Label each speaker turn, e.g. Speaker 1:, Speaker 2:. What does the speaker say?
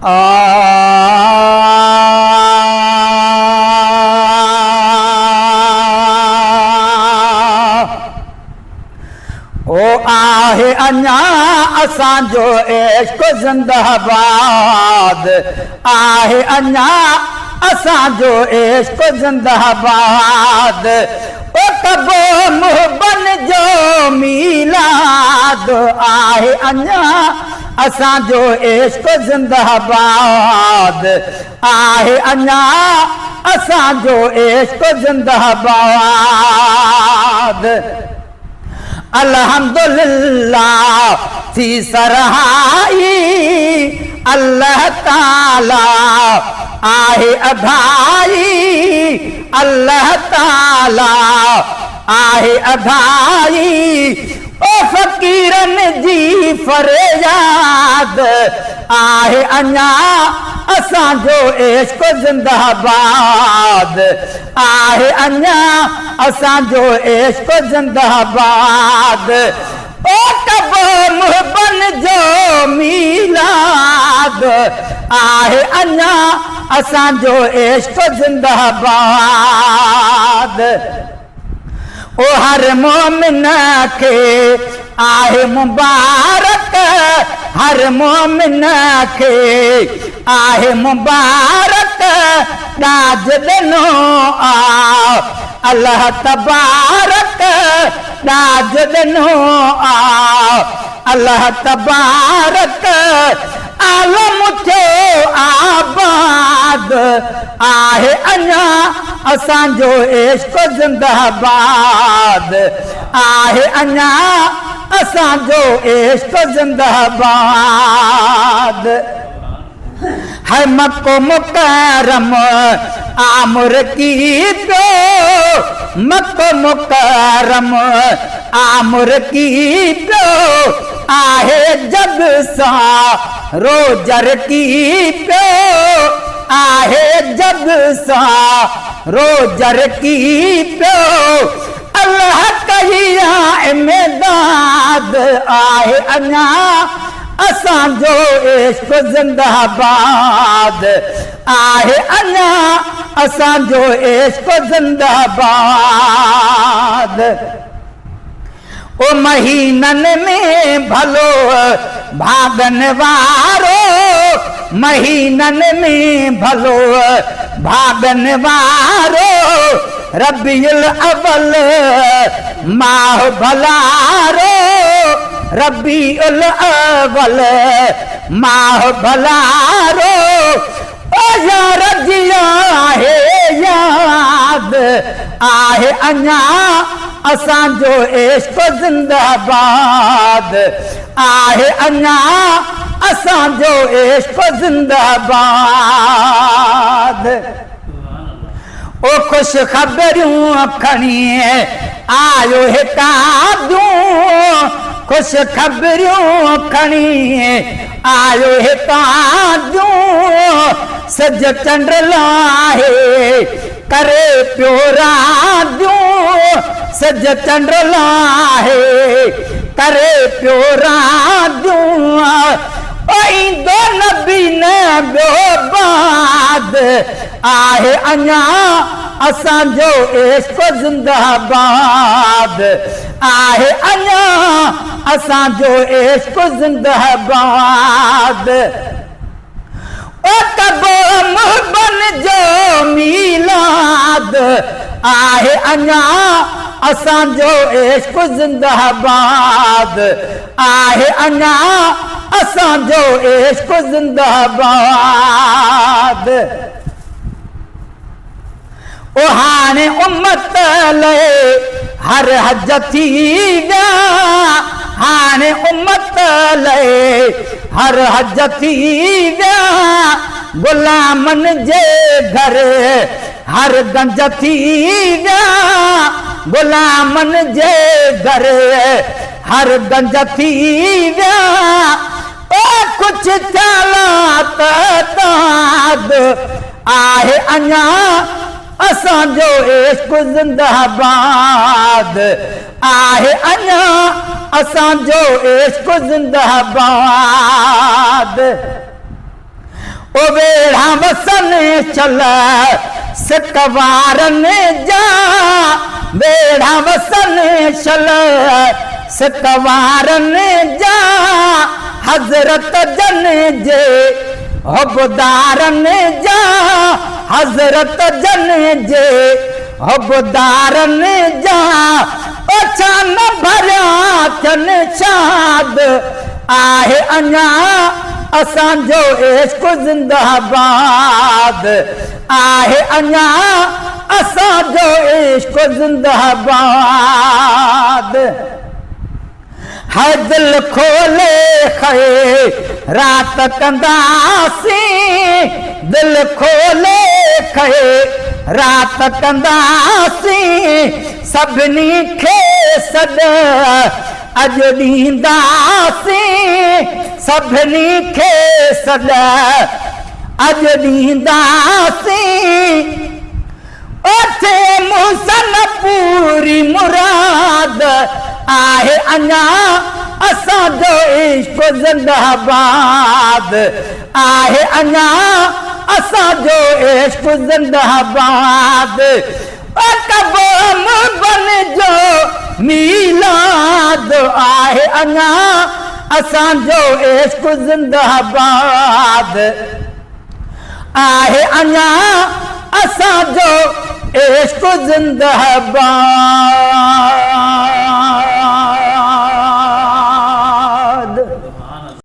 Speaker 1: आ ओ आहे अञा असांजो इश्क ज़िंदाबाद, आहे अञा असांजो इश्क ज़िंदाबाद। ओ कबो मुहबन जो मीलाद, आहे अञा असांजो इश्क ज़िंदाबाद, आहे अञा असांजो इश्क ज़िंदाबाद। अल्हम्दुलिल्लाह थी सरहाई अल्लाह ताला आहे अधाई, अल्लाह ताला आहे अधाई। ओ फ़कीरन जी फरियाद, आहे अञा असांजो इश्क ज़िंदाबाद, आहे अञा असांजो इश्क ज़िंदाबाद। ओ कबो मुहबन जो मीलाद, आहे अञा असांजो इश्क ज़िंदाबाद। ओ हर मोमिन खे आहे मुबारक, हर मोमिन खे आहे मुबारक। ॾाज ॾिनो आ अल्लाह तबारक, ॾाज ॾिनो आ अल्लाह तबारक। आलम थियो आबाद, आहे अञा असांजो इश्क ज़िंदाबाद, आहे अञा असांजो इश्क ज़िंदाबाद। है मक्को मुकरम आमुर की प्यो, मक्को मुकरम आमुर की प्यो। आहे जग सा रोजर की प्यो, आहे जग सा रोजर की प्यो। अल्लाह कहिया इमदाद, आहे अञा असांजो इश्क ज़िंदाबाद, आहे अञा असांजो इश्क ज़िंदाबाद। ओ महीनन में भलो भागन वारो, महीनन में भलो भागन वारो। रबीउल अव्वल माह भलारो, रबीउल अव्वल माह भलारो। ओ यार जिया है याद, आहे अञा असांजो इश्क ज़िंदाबाद, आहे अञा असांजो इश्क ज़िंदाबाद। ओ खुश ख़बरियूं खणी आयो हितादूं, खुश ख़बरियूं खणी आयो हितादूं। सज चंड लाहे करे पियो रादियूं, सज चंड लाहे करे पियो रादियूं। ईंदो नबी न ॿियो बाद, आहे अञा असांजो इश्क ज़िंदाबाद, आहे अञा असांजो इश्क ज़िंदाबाद। ओ कबो मुहबन जो मीलाद, आहे अञा असांजो इश्क ज़िंदाबाद, आहे अञा असांजो इश्क ज़िंदाबाद। ओ हाणे उम्मत लए हर हज थी विया, हाणे उम्मत लए हर हज थी विया। गुलामन जे घर हर गंज थी विया, गुलामन जे घर हर गंज थी विया। ओ कुछ चालात ताद, आहे अञा असांजो इश्क ज़िंदाबाद, आहे अञा असांजो इश्क ज़िंदाबाद। ओ वेड़ा वसन चल सकवारन जा, वेड़ा वसन चल सकवारन जा, हजरत जन जे हबदारन जा, हजरत जन जे हबदारन जा। अचान भरिया थियन शाद आहे अञा असांजो इश्क जिंदाबाद, आहे अञा असांजो इश्क जिंदाबाद। है दिल खोले खे रात कंदासीं, दिल खोले खे रात कंदासीं, सभिनी खे सॾ अॼु ॾींदासीं, सभिनी खे सॾ अॼु ॾींदासीं। ओथे मुसन पूरी मुराद आहे अञा असांजो इश्क जिंदाबाद, आहे अञा असांजो इश्क जिंदाबाद। कबम बन जो मीलाद आहे अञा असांजो इश्क जिंदाबाद, आहे अञा असांजो इश्क जिंदाबाद।